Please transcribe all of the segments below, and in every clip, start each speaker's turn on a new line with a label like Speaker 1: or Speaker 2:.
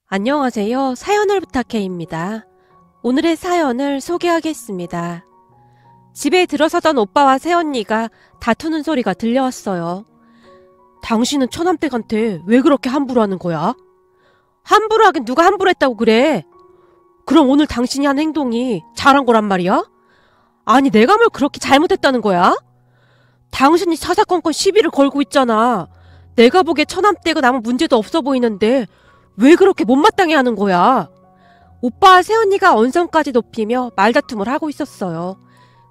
Speaker 1: 안녕하세요. 사연을 부탁해입니다. 오늘의 사연을 소개하겠습니다. 집에 들어서던 오빠와 새언니가 다투는 소리가 들려왔어요. 당신은 처남댁한테 왜 그렇게 함부로 하는 거야? 함부로 하긴 누가 함부로 했다고 그래? 그럼 오늘 당신이 한 행동이 잘한 거란 말이야? 아니 내가 뭘 그렇게 잘못했다는 거야? 당신이 사사건건 시비를 걸고 있잖아. 내가 보기에 처남댁은 아무 문제도 없어 보이는데 왜 그렇게 못마땅해 하는 거야? 오빠와 새언니가 언성까지 높이며 말다툼을 하고 있었어요.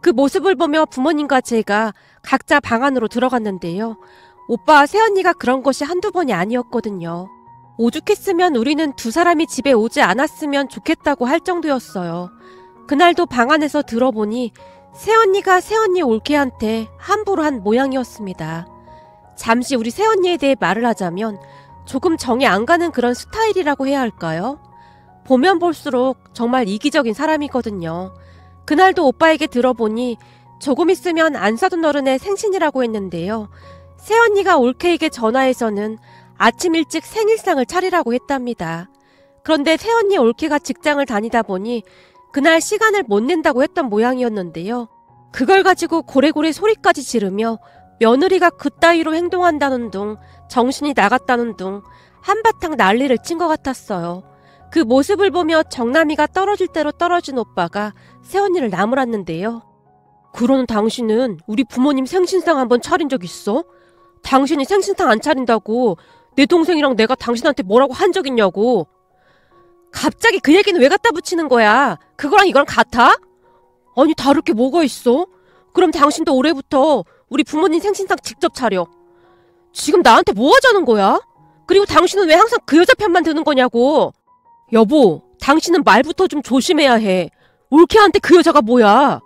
Speaker 1: 그 모습을 보며 부모님과 제가 각자 방 안으로 들어갔는데요. 오빠와 새언니가 그런 것이 한두 번이 아니었거든요. 오죽했으면 우리는 두 사람이 집에 오지 않았으면 좋겠다고 할 정도였어요. 그날도 방 안에서 들어보니 새언니가 새언니 올케한테 함부로 한 모양이었습니다. 잠시 우리 새언니에 대해 말을 하자면 조금 정이 안 가는 그런 스타일이라고 해야 할까요? 보면 볼수록 정말 이기적인 사람이거든요. 그날도 오빠에게 들어보니 조금 있으면 안 사돈 어른의 생신이라고 했는데요. 새언니가 올케에게 전화해서는 아침 일찍 생일상을 차리라고 했답니다. 그런데 새언니 올케가 직장을 다니다 보니 그날 시간을 못 낸다고 했던 모양이었는데요. 그걸 가지고 고래고래 소리까지 지르며 며느리가 그따위로 행동한다는 둥, 정신이 나갔다는 둥 한바탕 난리를 친 것 같았어요. 그 모습을 보며 정남이가 떨어질 대로 떨어진 오빠가 새언니를 나무랐는데요. 그러는 당신은 우리 부모님 생신상 한번 차린 적 있어? 당신이 생신상 안 차린다고 내 동생이랑 내가 당신한테 뭐라고 한 적 있냐고. 갑자기 그 얘기는 왜 갖다 붙이는 거야? 그거랑 이거랑 같아? 아니 다를 게 뭐가 있어? 그럼 당신도 올해부터 우리 부모님 생신상 직접 차려. 지금 나한테 뭐 하자는 거야? 그리고 당신은 왜 항상 그 여자 편만 드는 거냐고. 여보, 당신은 말부터 좀 조심해야 해. 올케한테 그 여자가 뭐야?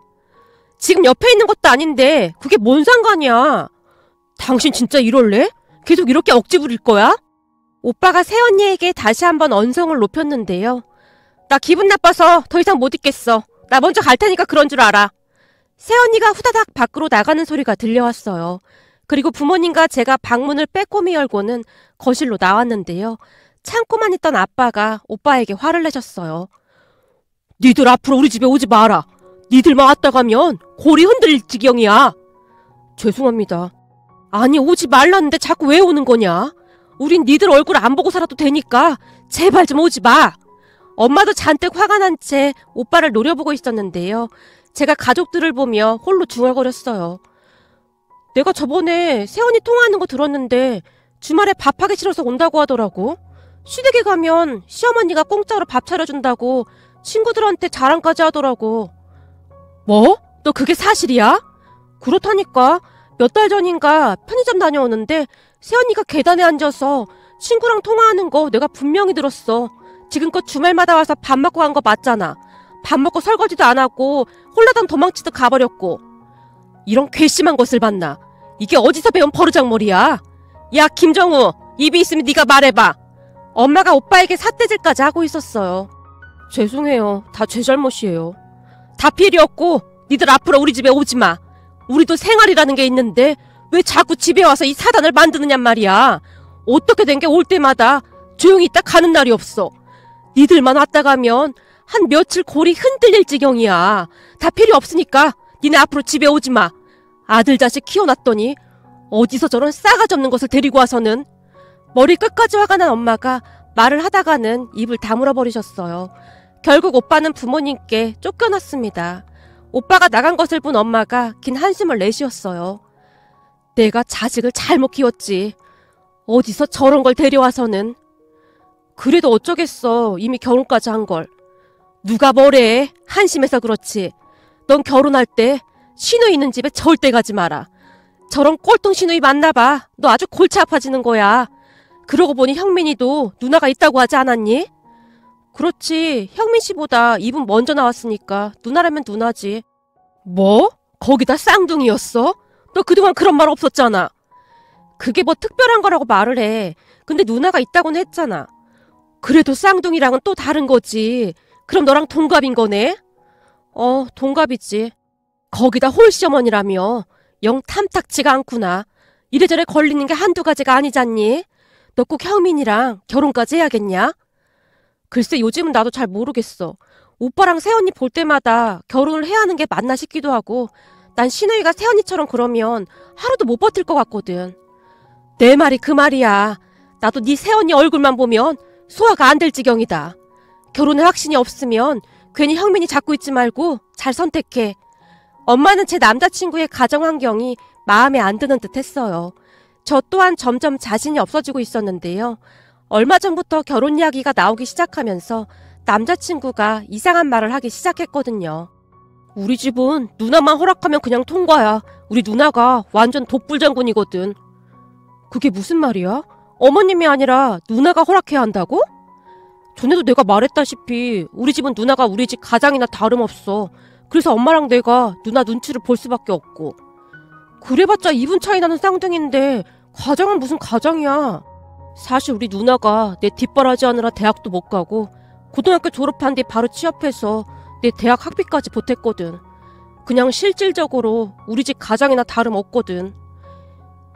Speaker 1: 지금 옆에 있는 것도 아닌데 그게 뭔 상관이야? 당신 진짜 이럴래? 계속 이렇게 억지 부릴 거야? 오빠가 새언니에게 다시 한번 언성을 높였는데요. 나 기분 나빠서 더 이상 못 있겠어. 나 먼저 갈 테니까 그런 줄 알아. 새언니가 후다닥 밖으로 나가는 소리가 들려왔어요. 그리고 부모님과 제가 방문을 빼꼼히 열고는 거실로 나왔는데요. 참고만 있던 아빠가 오빠에게 화를 내셨어요. 니들 앞으로 우리 집에 오지 마라. 니들만 왔다 가면 골이 흔들릴 지경이야. 죄송합니다. 아니 오지 말라는데 자꾸 왜 오는 거냐? 우린 니들 얼굴 안 보고 살아도 되니까 제발 좀 오지 마. 엄마도 잔뜩 화가 난 채 오빠를 노려보고 있었는데요. 제가 가족들을 보며 홀로 중얼거렸어요. 내가 저번에 새언니 통화하는 거 들었는데 주말에 밥하기 싫어서 온다고 하더라고. 시댁에 가면 시어머니가 공짜로 밥 차려준다고 친구들한테 자랑까지 하더라고. 뭐? 너 그게 사실이야? 그렇다니까. 몇 달 전인가 편의점 다녀오는데 새언니가 계단에 앉아서 친구랑 통화하는 거 내가 분명히 들었어. 지금껏 주말마다 와서 밥 먹고 간 거 맞잖아. 밥 먹고 설거지도 안 하고 홀라당 도망치듯 가버렸고. 이런 괘씸한 것을 봤나? 이게 어디서 배운 버르장머리야? 야 김정우, 입이 있으면 네가 말해봐. 엄마가 오빠에게 삿대질까지 하고 있었어요. 죄송해요. 다 제 잘못이에요. 다 필요 없고 니들 앞으로 우리 집에 오지 마. 우리도 생활이라는 게 있는데 왜 자꾸 집에 와서 이 사단을 만드느냔 말이야. 어떻게 된 게 올 때마다 조용히 있다 가는 날이 없어. 니들만 왔다 가면 한 며칠 골이 흔들릴 지경이야. 다 필요 없으니까 니네 앞으로 집에 오지 마. 아들 자식 키워놨더니 어디서 저런 싸가지 없는 것을 데리고 와서는. 머리 끝까지 화가 난 엄마가 말을 하다가는 입을 다물어 버리셨어요. 결국 오빠는 부모님께 쫓겨났습니다. 오빠가 나간 것을 본 엄마가 긴 한숨을 내쉬었어요. 내가 자식을 잘못 키웠지. 어디서 저런 걸 데려와서는. 그래도 어쩌겠어. 이미 결혼까지 한 걸. 누가 뭐래. 한심해서 그렇지. 넌 결혼할 때 시누이 있는 집에 절대 가지 마라. 저런 꼴통 시누이 만나봐. 너 아주 골치 아파지는 거야. 그러고 보니 형민이도 누나가 있다고 하지 않았니? 그렇지. 형민 씨보다 입은 먼저 나왔으니까 누나라면 누나지. 뭐? 거기다 쌍둥이였어? 너 그동안 그런 말 없었잖아. 그게 뭐 특별한 거라고 말을 해. 근데 누나가 있다고는 했잖아. 그래도 쌍둥이랑은 또 다른 거지. 그럼 너랑 동갑인 거네? 동갑이지. 거기다 홀시어머니라며. 영 탐탁치가 않구나. 이래저래 걸리는 게 한두 가지가 아니잖니? 너 꼭 형민이랑 결혼까지 해야겠냐? 글쎄 요즘은 나도 잘 모르겠어. 오빠랑 새언니 볼 때마다 결혼을 해야 하는 게 맞나 싶기도 하고 난 신우이가 새언니처럼 그러면 하루도 못 버틸 것 같거든. 내 말이 그 말이야. 나도 네 새언니 얼굴만 보면 소화가 안 될 지경이다. 결혼에 확신이 없으면 괜히 형민이 잡고 있지 말고 잘 선택해. 엄마는 제 남자친구의 가정 환경이 마음에 안 드는 듯 했어요. 저 또한 점점 자신이 없어지고 있었는데요. 얼마 전부터 결혼 이야기가 나오기 시작하면서 남자친구가 이상한 말을 하기 시작했거든요. 우리 집은 누나만 허락하면 그냥 통과야. 우리 누나가 완전 독불장군이거든. 그게 무슨 말이야? 어머님이 아니라 누나가 허락해야 한다고? 전에도 내가 말했다시피 우리 집은 누나가 우리 집 가장이나 다름없어. 그래서 엄마랑 내가 누나 눈치를 볼 수밖에 없고. 그래봤자 2분 차이 나는 쌍둥이인데 가장은 무슨 가장이야. 사실 우리 누나가 내 뒷바라지 하느라 대학도 못 가고 고등학교 졸업한 뒤 바로 취업해서 내 대학 학비까지 보탰거든. 그냥 실질적으로 우리 집 가장이나 다름없거든.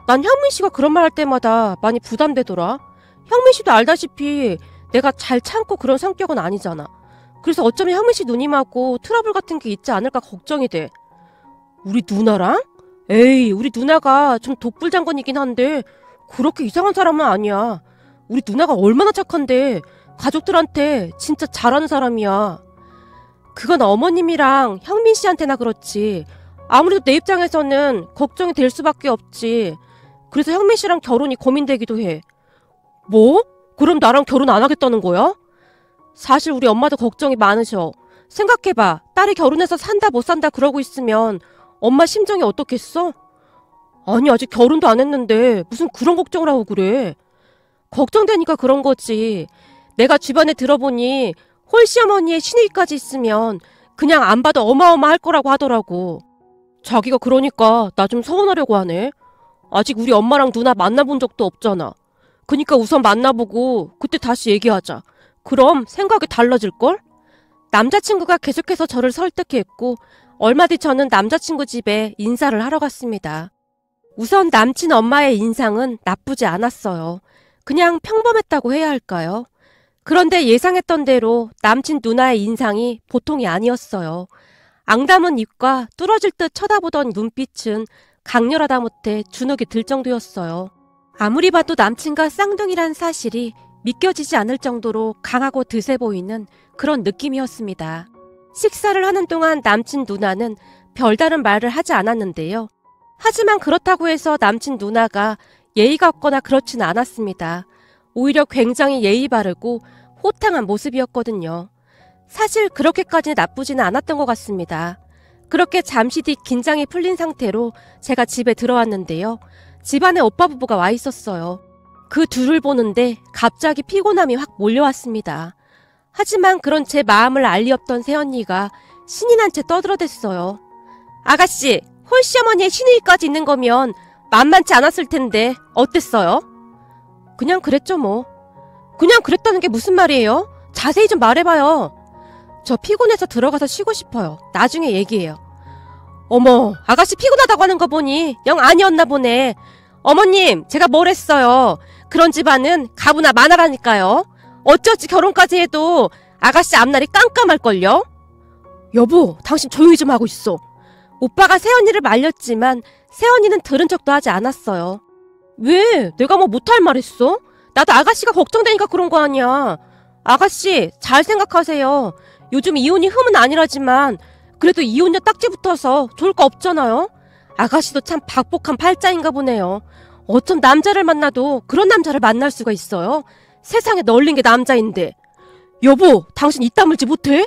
Speaker 1: 난 형민 씨가 그런 말 할 때마다 많이 부담되더라. 형민 씨도 알다시피 내가 잘 참고 그런 성격은 아니잖아. 그래서 어쩌면 형민 씨 누님하고 트러블 같은 게 있지 않을까 걱정이 돼. 우리 누나랑? 에이, 우리 누나가 좀 독불장군이긴 한데 그렇게 이상한 사람은 아니야. 우리 누나가 얼마나 착한데 가족들한테 진짜 잘하는 사람이야. 그건 어머님이랑 형민 씨한테나 그렇지. 아무래도 내 입장에서는 걱정이 될 수밖에 없지. 그래서 형민 씨랑 결혼이 고민되기도 해. 뭐? 그럼 나랑 결혼 안 하겠다는 거야? 사실 우리 엄마도 걱정이 많으셔. 생각해봐. 딸이 결혼해서 산다 못 산다 그러고 있으면 엄마 심정이 어떻겠어? 아니 아직 결혼도 안 했는데 무슨 그런 걱정을 하고 그래. 걱정되니까 그런 거지. 내가 주변에 들어보니 홀시어머니의 신우이까지 있으면 그냥 안 봐도 어마어마할 거라고 하더라고. 자기가 그러니까 나 좀 서운하려고 하네. 아직 우리 엄마랑 누나 만나본 적도 없잖아. 그니까 우선 만나보고 그때 다시 얘기하자. 그럼 생각이 달라질걸? 남자친구가 계속해서 저를 설득했고 얼마 뒤 저는 남자친구 집에 인사를 하러 갔습니다. 우선 남친 엄마의 인상은 나쁘지 않았어요. 그냥 평범했다고 해야 할까요? 그런데 예상했던 대로 남친 누나의 인상이 보통이 아니었어요. 앙담은 입과 뚫어질 듯 쳐다보던 눈빛은 강렬하다 못해 주눅이 들 정도였어요. 아무리 봐도 남친과 쌍둥이란 사실이 믿겨지지 않을 정도로 강하고 드세 보이는 그런 느낌이었습니다. 식사를 하는 동안 남친 누나는 별다른 말을 하지 않았는데요. 하지만 그렇다고 해서 남친 누나가 예의가 없거나 그렇지는 않았습니다. 오히려 굉장히 예의 바르고 호탕한 모습이었거든요. 사실 그렇게까지 나쁘지는 않았던 것 같습니다. 그렇게 잠시 뒤 긴장이 풀린 상태로 제가 집에 들어왔는데요. 집안에 오빠 부부가 와 있었어요. 그 둘을 보는데 갑자기 피곤함이 확 몰려왔습니다. 하지만 그런 제 마음을 알 리 없던 새언니가 신이 난 채 떠들어댔어요. 아가씨, 홀시어머니의 신우이까지 있는 거면 만만치 않았을 텐데 어땠어요? 그냥 그랬죠 뭐. 그냥 그랬다는 게 무슨 말이에요? 자세히 좀 말해봐요. 저 피곤해서 들어가서 쉬고 싶어요. 나중에 얘기해요. 어머, 아가씨 피곤하다고 하는 거 보니 영 아니었나 보네. 어머님, 제가 뭘 했어요. 그런 집안은 가부나 마나라니까요. 어찌어찌 결혼까지 해도 아가씨 앞날이 깜깜할걸요? 여보, 당신 조용히 좀 하고 있어. 오빠가 새언니를 말렸지만 새언니는 들은 척도 하지 않았어요. 왜? 내가 뭐 못할 말 했어? 나도 아가씨가 걱정되니까 그런 거 아니야. 아가씨, 잘 생각하세요. 요즘 이혼이 흠은 아니라지만 그래도 이혼녀 딱지 붙어서 좋을 거 없잖아요. 아가씨도 참 박복한 팔자인가 보네요. 어쩜 남자를 만나도 그런 남자를 만날 수가 있어요? 세상에 널린 게 남자인데. 여보, 당신 입 다물지 못해?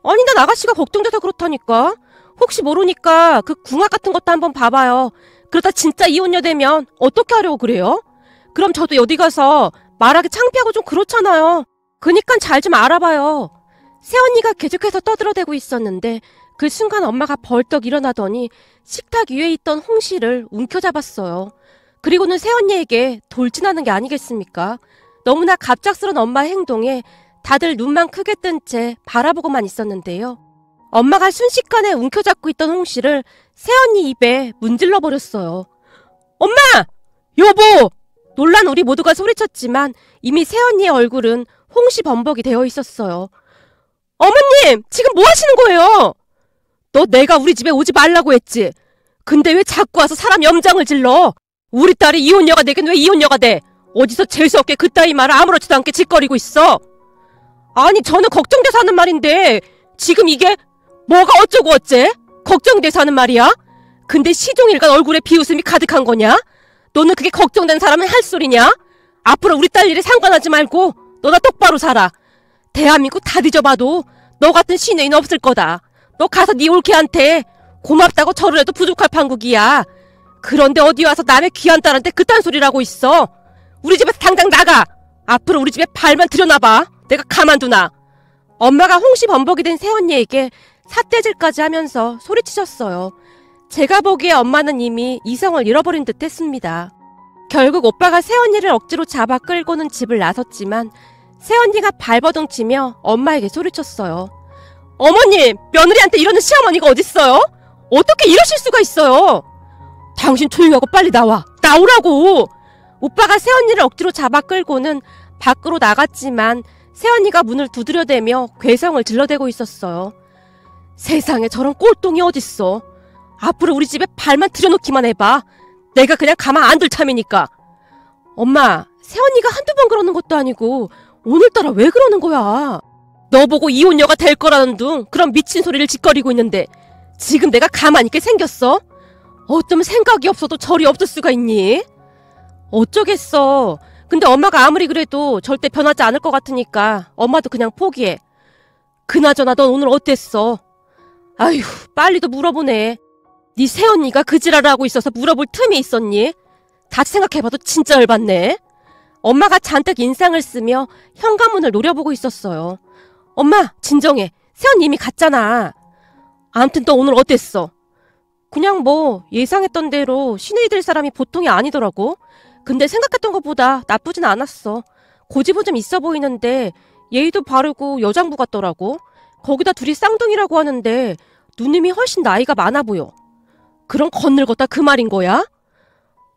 Speaker 1: 아니, 난 아가씨가 걱정돼서 그렇다니까. 혹시 모르니까 그 궁합 같은 것도 한번 봐봐요. 그러다 진짜 이혼녀 되면 어떻게 하려고 그래요? 그럼 저도 어디 가서 말하기 창피하고 좀 그렇잖아요. 그니까 잘 좀 알아봐요. 새언니가 계속해서 떠들어대고 있었는데 그 순간 엄마가 벌떡 일어나더니 식탁 위에 있던 홍시를 움켜잡았어요. 그리고는 새언니에게 돌진하는 게 아니겠습니까? 너무나 갑작스런 엄마의 행동에 다들 눈만 크게 뜬 채 바라보고만 있었는데요. 엄마가 순식간에 움켜잡고 있던 홍시를 새언니 입에 문질러 버렸어요. 엄마! 여보! 놀란 우리 모두가 소리쳤지만 이미 새언니의 얼굴은 홍시범벅이 되어 있었어요. 어머님! 지금 뭐 하시는 거예요? 너 내가 우리 집에 오지 말라고 했지? 근데 왜 자꾸 와서 사람 염장을 질러? 우리 딸이 이혼녀가 되긴 왜 이혼녀가 돼? 어디서 재수없게 그따위 말을 아무렇지도 않게 짓거리고 있어? 아니 저는 걱정돼서 하는 말인데 지금 이게 뭐가 어쩌고 어째? 걱정돼서 하는 말이야? 근데 시종일관 얼굴에 비웃음이 가득한 거냐? 너는 그게 걱정된 사람은 할 소리냐? 앞으로 우리 딸 일에 상관하지 말고 너나 똑바로 살아. 대한민국 다 뒤져봐도 너 같은 시녀인 없을 거다. 너 가서 네 올케한테 고맙다고 절을 해도 부족할 판국이야. 그런데 어디 와서 남의 귀한 딸한테 그딴 소리를 하고 있어. 우리 집에서 당장 나가. 앞으로 우리 집에 발만 들여놔봐. 내가 가만두나. 엄마가 홍시범벅이 된 새언니에게 삿대질까지 하면서 소리치셨어요. 제가 보기에 엄마는 이미 이성을 잃어버린 듯 했습니다. 결국 오빠가 새언니를 억지로 잡아 끌고는 집을 나섰지만 새언니가 발버둥치며 엄마에게 소리쳤어요. 어머님! 며느리한테 이러는 시어머니가 어딨어요? 어떻게 이러실 수가 있어요? 당신 조용히 하고 빨리 나와! 나오라고! 오빠가 새언니를 억지로 잡아 끌고는 밖으로 나갔지만 새언니가 문을 두드려대며 괴성을 질러대고 있었어요. 세상에 저런 꼴통이 어딨어. 앞으로 우리 집에 발만 들여놓기만 해봐. 내가 그냥 가만 안 둘 참이니까. 엄마, 새언니가 한두 번 그러는 것도 아니고 오늘따라 왜 그러는 거야? 너 보고 이혼녀가 될 거라는 둥 그런 미친 소리를 짓거리고 있는데 지금 내가 가만히 있게 생겼어? 어쩌면 생각이 없어도 절이 없을 수가 있니? 어쩌겠어. 근데 엄마가 아무리 그래도 절대 변하지 않을 것 같으니까 엄마도 그냥 포기해. 그나저나 넌 오늘 어땠어? 아휴, 빨리도 물어보네. 네 새언니가 그 지랄을 하고 있어서 물어볼 틈이 있었니? 다시 생각해봐도 진짜 열받네. 엄마가 잔뜩 인상을 쓰며 현관문을 노려보고 있었어요. 엄마, 진정해. 새언니 이미 갔잖아. 아무튼 너 오늘 어땠어? 그냥 뭐 예상했던 대로 신의 될 사람이 보통이 아니더라고. 근데 생각했던 것보다 나쁘진 않았어. 고집은 좀 있어 보이는데 예의도 바르고 여장부 같더라고. 거기다 둘이 쌍둥이라고 하는데 누님이 훨씬 나이가 많아 보여. 그럼 건늙었다 그 말인 거야?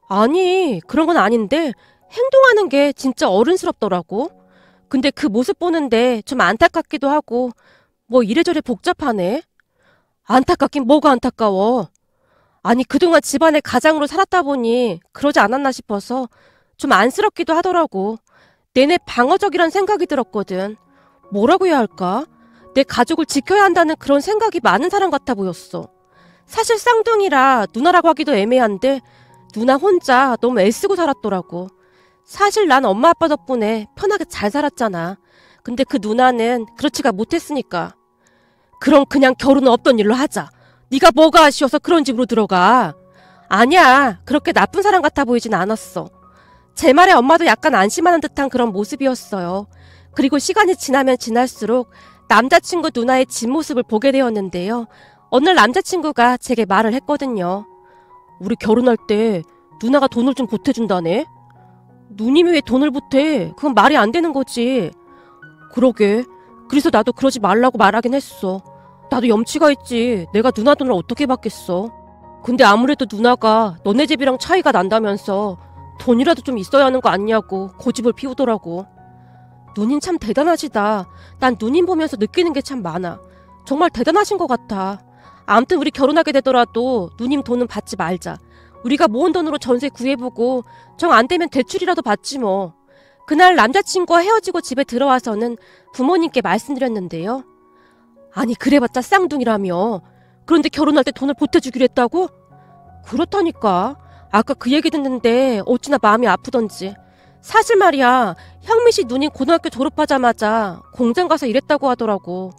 Speaker 1: 아니, 그런 건 아닌데 행동하는 게 진짜 어른스럽더라고. 근데 그 모습 보는데 좀 안타깝기도 하고 뭐 이래저래 복잡하네. 안타깝긴 뭐가 안타까워. 아니 그동안 집안의 가장으로 살았다 보니 그러지 않았나 싶어서 좀 안쓰럽기도 하더라고. 내내 방어적이란 생각이 들었거든. 뭐라고 해야 할까? 내 가족을 지켜야 한다는 그런 생각이 많은 사람 같아 보였어. 사실 쌍둥이라 누나라고 하기도 애매한데 누나 혼자 너무 애쓰고 살았더라고. 사실 난 엄마 아빠 덕분에 편하게 잘 살았잖아. 근데 그 누나는 그렇지가 못했으니까. 그럼 그냥 결혼은 없던 일로 하자. 네가 뭐가 아쉬워서 그런 집으로 들어가. 아니야, 그렇게 나쁜 사람 같아 보이진 않았어. 제 말에 엄마도 약간 안심하는 듯한 그런 모습이었어요. 그리고 시간이 지나면 지날수록 남자친구 누나의 진모습을 보게 되었는데요. 어느 날 남자친구가 제게 말을 했거든요. 우리 결혼할 때 누나가 돈을 좀 보태준다네? 누님이 왜 돈을 보태? 그건 말이 안 되는 거지. 그러게. 그래서 나도 그러지 말라고 말하긴 했어. 나도 염치가 있지. 내가 누나 돈을 어떻게 받겠어. 근데 아무래도 누나가 너네 집이랑 차이가 난다면서 돈이라도 좀 있어야 하는 거 아니냐고 고집을 피우더라고. 누님 참 대단하시다. 난 누님 보면서 느끼는 게 참 많아. 정말 대단하신 것 같아. 아무튼 우리 결혼하게 되더라도 누님 돈은 받지 말자. 우리가 모은 돈으로 전세 구해보고 정 안 되면 대출이라도 받지 뭐. 그날 남자친구와 헤어지고 집에 들어와서는 부모님께 말씀드렸는데요. 아니 그래봤자 쌍둥이라며. 그런데 결혼할 때 돈을 보태주기로 했다고? 그렇다니까. 아까 그 얘기 듣는데 어찌나 마음이 아프던지. 사실 말이야, 형민씨 누님 고등학교 졸업하자마자 공장 가서 일했다고 하더라고.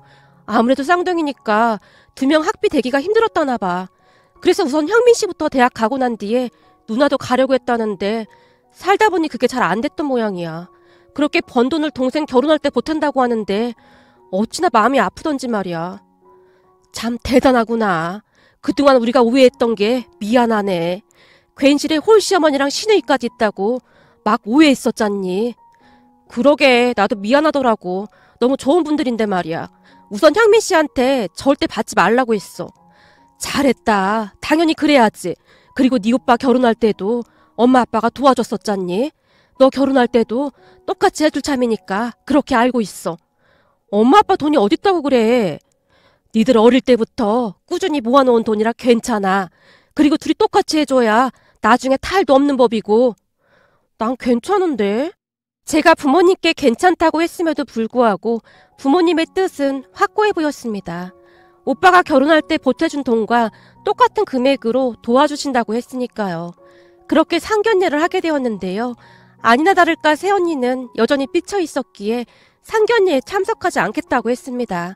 Speaker 1: 아무래도 쌍둥이니까 2명 학비 대기가 힘들었다나 봐. 그래서 우선 형민씨부터 대학 가고 난 뒤에 누나도 가려고 했다는데 살다 보니 그게 잘 안 됐던 모양이야. 그렇게 번 돈을 동생 결혼할 때 보탠다고 하는데 어찌나 마음이 아프던지 말이야. 참 대단하구나. 그동안 우리가 오해했던 게 미안하네. 괜시레 홀시어머니랑 시누이까지 있다고 막 오해했었잖니. 그러게 나도 미안하더라고. 너무 좋은 분들인데 말이야. 우선 형민씨한테 절대 받지 말라고 했어. 잘했다. 당연히 그래야지. 그리고 네 오빠 결혼할 때도 엄마 아빠가 도와줬었잖니. 너 결혼할 때도 똑같이 해줄 참이니까 그렇게 알고 있어. 엄마 아빠 돈이 어딨다고 그래. 니들 어릴 때부터 꾸준히 모아놓은 돈이라 괜찮아. 그리고 둘이 똑같이 해줘야 나중에 탈도 없는 법이고. 난 괜찮은데? 제가 부모님께 괜찮다고 했음에도 불구하고 부모님의 뜻은 확고해 보였습니다. 오빠가 결혼할 때 보태준 돈과 똑같은 금액으로 도와주신다고 했으니까요. 그렇게 상견례를 하게 되었는데요. 아니나 다를까 새언니는 여전히 삐쳐 있었기에 상견례에 참석하지 않겠다고 했습니다.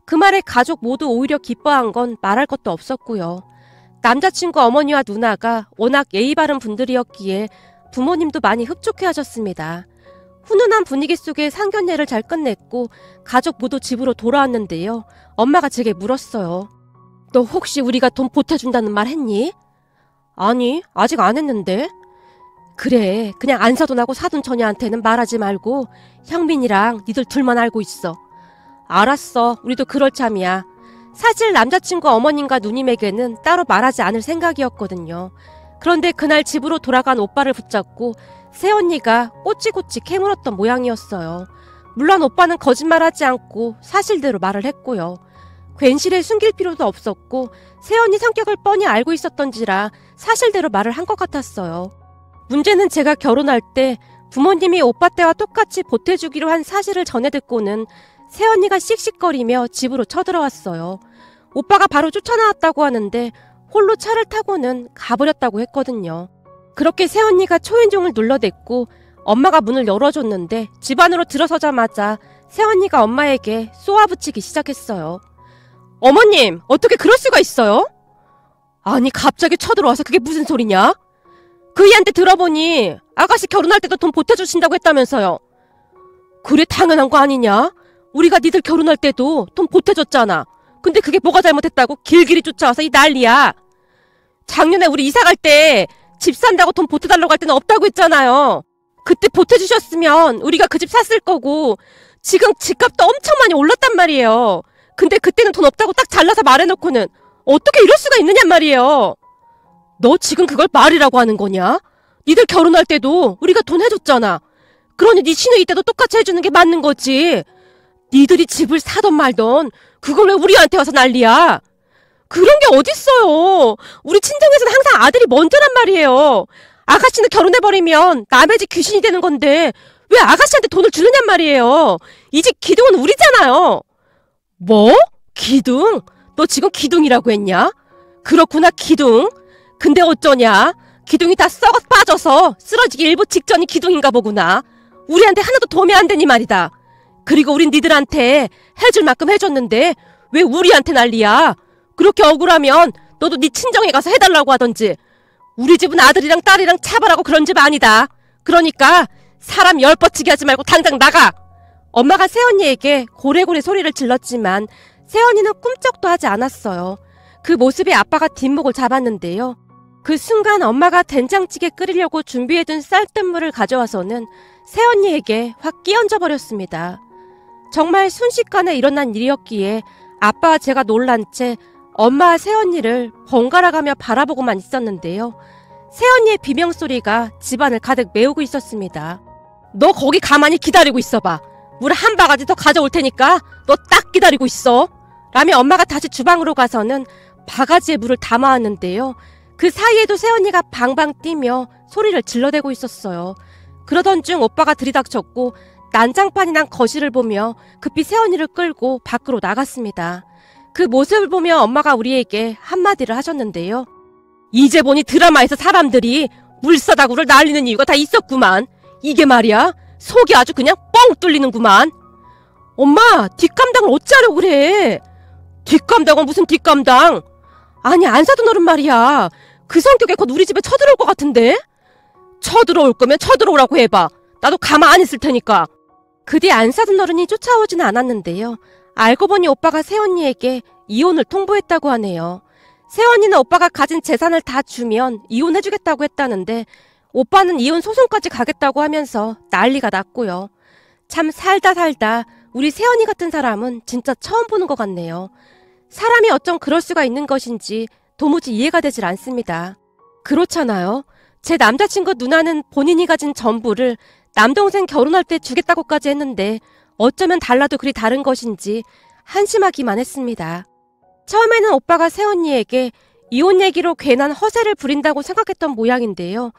Speaker 1: 그 말에 가족 모두 오히려 기뻐한 건 말할 것도 없었고요. 남자친구 어머니와 누나가 워낙 예의 바른 분들이었기에 부모님도 많이 흡족해 하셨습니다. 훈훈한 분위기 속에 상견례를 잘 끝냈고 가족 모두 집으로 돌아왔는데요. 엄마가 제게 물었어요. 너 혹시 우리가 돈 보태준다는 말 했니? 아니, 아직 안 했는데. 그래, 그냥 안 사돈 하고 사돈 처녀한테는 말하지 말고 형민이랑 니들 둘만 알고 있어. 알았어, 우리도 그럴 참이야. 사실 남자친구 어머님과 누님에게는 따로 말하지 않을 생각이었거든요. 그런데 그날 집으로 돌아간 오빠를 붙잡고 새언니가 꼬치꼬치 캐물었던 모양이었어요. 물론 오빠는 거짓말하지 않고 사실대로 말을 했고요. 괜시레 숨길 필요도 없었고 새언니 성격을 뻔히 알고 있었던지라 사실대로 말을 한 것 같았어요. 문제는 제가 결혼할 때 부모님이 오빠 때와 똑같이 보태주기로 한 사실을 전해 듣고는 새언니가 씩씩거리며 집으로 쳐들어왔어요. 오빠가 바로 쫓아나왔다고 하는데 홀로 차를 타고는 가버렸다고 했거든요. 그렇게 새언니가 초인종을 눌러댔고 엄마가 문을 열어줬는데 집 안으로 들어서자마자 새언니가 엄마에게 쏘아붙이기 시작했어요. 어머님, 어떻게 그럴 수가 있어요? 아니, 갑자기 쳐들어와서 그게 무슨 소리냐? 그 애한테 들어보니 아가씨 결혼할 때도 돈 보태주신다고 했다면서요. 그래, 당연한 거 아니냐? 우리가 니들 결혼할 때도 돈 보태줬잖아. 근데 그게 뭐가 잘못했다고 길길이 쫓아와서 이 난리야. 작년에 우리 이사 갈 때 집 산다고 돈 보태달라고 할 때는 없다고 했잖아요. 그때 보태주셨으면 우리가 그 집 샀을 거고 지금 집값도 엄청 많이 올랐단 말이에요. 근데 그때는 돈 없다고 딱 잘라서 말해놓고는 어떻게 이럴 수가 있느냔 말이에요. 너 지금 그걸 말이라고 하는 거냐? 니들 결혼할 때도 우리가 돈 해줬잖아. 그러니 네 시누이 때도 똑같이 해주는 게 맞는 거지. 니들이 집을 사던 말던 그걸 왜 우리한테 와서 난리야? 그런 게 어딨어요. 우리 친정에서는 항상 아들이 먼저란 말이에요. 아가씨는 결혼해버리면 남의 집 귀신이 되는 건데 왜 아가씨한테 돈을 주느냔 말이에요. 이 집 기둥은 우리잖아요. 뭐? 기둥? 너 지금 기둥이라고 했냐? 그렇구나, 기둥. 근데 어쩌냐? 기둥이 다 썩어 빠져서 쓰러지기 일보 직전이 기둥인가 보구나. 우리한테 하나도 도움이 안 되니 말이다. 그리고 우린 니들한테 해줄 만큼 해줬는데 왜 우리한테 난리야? 그렇게 억울하면 너도 네 친정에 가서 해달라고 하던지. 우리 집은 아들이랑 딸이랑 차별하고 그런 집 아니다. 그러니까 사람 열뻗치게 하지 말고 당장 나가. 엄마가 새언니에게 고래고래 소리를 질렀지만 새언니는 꿈쩍도 하지 않았어요. 그 모습에 아빠가 뒷목을 잡았는데요. 그 순간 엄마가 된장찌개 끓이려고 준비해둔 쌀뜨물을 가져와서는 새언니에게 확 끼얹어 버렸습니다. 정말 순식간에 일어난 일이었기에 아빠와 제가 놀란 채 엄마와 새언니를 번갈아가며 바라보고만 있었는데요. 새언니의 비명소리가 집안을 가득 메우고 있었습니다. 너 거기 가만히 기다리고 있어봐. 물 한 바가지 더 가져올 테니까 너 딱 기다리고 있어. 라며 엄마가 다시 주방으로 가서는 바가지에 물을 담아왔는데요. 그 사이에도 새언니가 방방 뛰며 소리를 질러대고 있었어요. 그러던 중 오빠가 들이닥쳤고 난장판이 난 거실을 보며 급히 새언니를 끌고 밖으로 나갔습니다. 그 모습을 보며 엄마가 우리에게 한마디를 하셨는데요. 이제 보니 드라마에서 사람들이 물사다구를 날리는 이유가 다 있었구만. 이게 말이야, 속이 아주 그냥 뻥 뚫리는구만. 엄마, 뒷감당을 어찌하려고 그래? 뒷감당은 무슨 뒷감당? 아니, 안 사돈 어른 말이야. 그 성격에 곧 우리 집에 쳐들어올 것 같은데? 쳐들어올 거면 쳐들어오라고 해봐. 나도 가만 안 있을 테니까. 그 뒤 안 사돈 어른이 쫓아오지는 않았는데요. 알고 보니 오빠가 새언니에게 이혼을 통보했다고 하네요. 새언니는 오빠가 가진 재산을 다 주면 이혼해주겠다고 했다는데 오빠는 이혼 소송까지 가겠다고 하면서 난리가 났고요. 참 살다 우리 새언니 같은 사람은 진짜 처음 보는 것 같네요. 사람이 어쩜 그럴 수가 있는 것인지 도무지 이해가 되질 않습니다. 그렇잖아요. 제 남자친구 누나는 본인이 가진 전부를 남동생 결혼할 때 주겠다고까지 했는데 어쩌면 달라도 그리 다른 것인지 한심하기만 했습니다. 처음에는 오빠가 새언니에게 이혼 얘기로 괜한 허세를 부린다고 생각했던 모양인데요.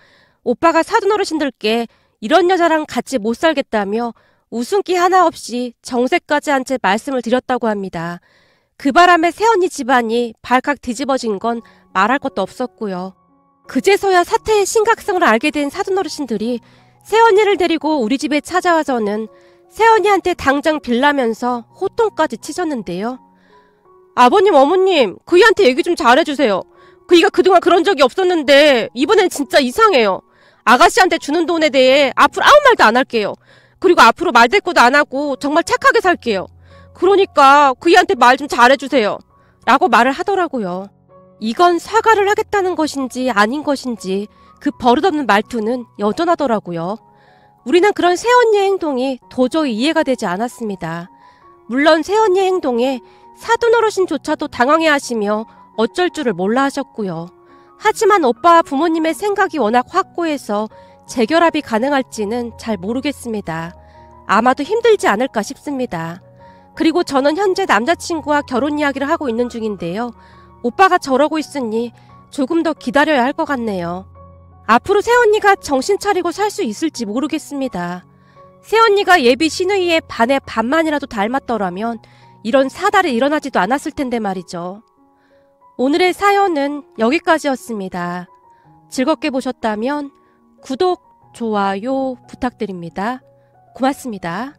Speaker 1: 오빠가 사돈 어르신들께 이런 여자랑 같이 못 살겠다며 웃음기 하나 없이 정색까지 한 채 말씀을 드렸다고 합니다. 그 바람에 새언니 집안이 발칵 뒤집어진 건 말할 것도 없었고요. 그제서야 사태의 심각성을 알게 된 사돈 어르신들이 새언니를 데리고 우리 집에 찾아와서는 새언니한테 당장 빌라면서 호통까지 치셨는데요. 아버님, 어머님, 그이한테 얘기 좀 잘해주세요. 그이가 그동안 그런 적이 없었는데 이번엔 진짜 이상해요. 아가씨한테 주는 돈에 대해 앞으로 아무 말도 안 할게요. 그리고 앞으로 말대꾸도 안 하고 정말 착하게 살게요. 그러니까 그이한테 말 좀 잘해주세요. 라고 말을 하더라고요. 이건 사과를 하겠다는 것인지 아닌 것인지 그 버릇없는 말투는 여전하더라고요. 우리는 그런 새언니의 행동이 도저히 이해가 되지 않았습니다. 물론 새언니의 행동에 사돈 어르신조차도 당황해하시며 어쩔 줄을 몰라 하셨고요. 하지만 오빠와 부모님의 생각이 워낙 확고해서 재결합이 가능할지는 잘 모르겠습니다. 아마도 힘들지 않을까 싶습니다. 그리고 저는 현재 남자친구와 결혼 이야기를 하고 있는 중인데요. 오빠가 저러고 있으니 조금 더 기다려야 할 것 같네요. 앞으로 새언니가 정신 차리고 살 수 있을지 모르겠습니다. 새언니가 예비 시누이의 반의 반만이라도 닮았더라면 이런 사달이 일어나지도 않았을 텐데 말이죠. 오늘의 사연은 여기까지였습니다. 즐겁게 보셨다면 구독, 좋아요 부탁드립니다. 고맙습니다.